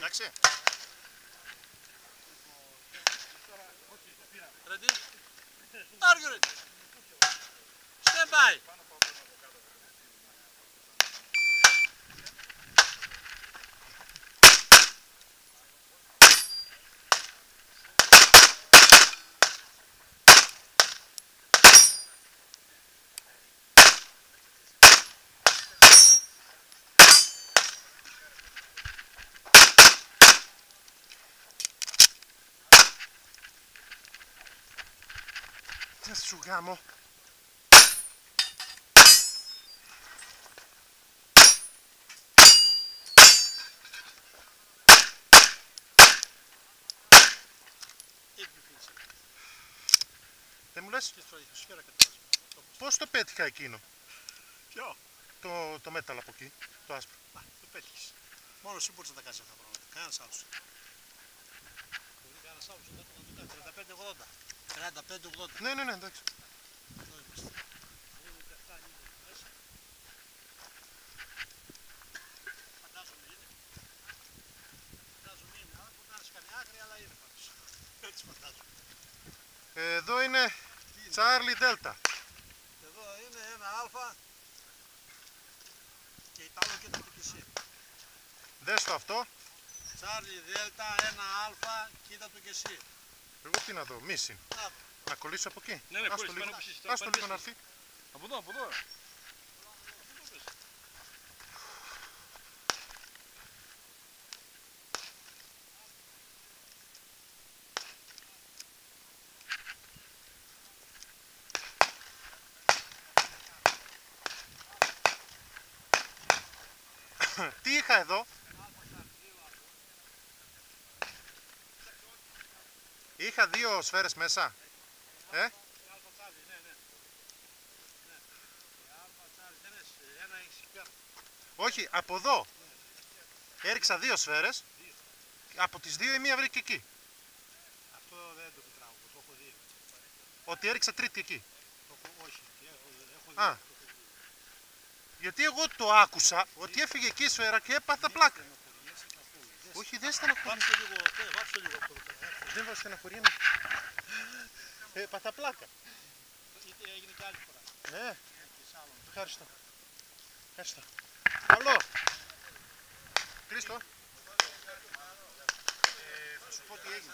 Εντάξει. Ready? Are you ready? Stand by. Θα σου γάμω. Δεν μου λες πώς το πέτυχα εκείνο? Ποιο? Το μέταλλο από εκεί, το άσπρο. Α, το πέτυχες. Μόνο εσύ μπορείς να τα κάνεις αυτά τα πράγματα. Κανένας άλλος. Μπορεί κανένας άλλος να το κάνει. 35-80. 35-80. Ναι, εντάξει. Εδώ είμαστε. Φαντάζομαι είναι. Φαντάζομαι είναι. Αλλά μπορεί να είναι καμιά άκρη, αλλά είναι πάντως. Έτσι φαντάζομαι. Εδώ είναι Charlie Delta. Εδώ είναι ένα αλφα και Ιταλό και το εσύ. Δες το αυτό. Charlie Delta, ένα αλφα, κοίτα το και εσύ. Εγώ τι να δω, μίσιν. Να κολλήσω από εκεί. Ναι, Άστο λίγο, άστο λίγο να έρθει. Από εδώ, από εδώ. Τι είχα εδώ? Είχα δύο σφαίρες μέσα. Όχι, από εδώ. Έριξα δύο σφαίρες. Από τις δύο η μία βρήκε εκεί. Αυτό δεν το μετράω, το έχω δει. Ότι έριξα τρίτη εκεί. Όχι, έχω Α, γιατί εγώ το άκουσα ότι έφυγε εκεί η σφαίρα και έπαθα πλάκα. Όχι, δεν στεναχωρεί. Βάψε λίγο αυτό. Δεν βάζω στεναχωρία. Έπαθα πλάκα. Έγινε και άλλη φορά. Ναι, ευχαριστώ. Ευχαριστώ. Καλό. Χρήστο. Θα σου πω τι έγινε.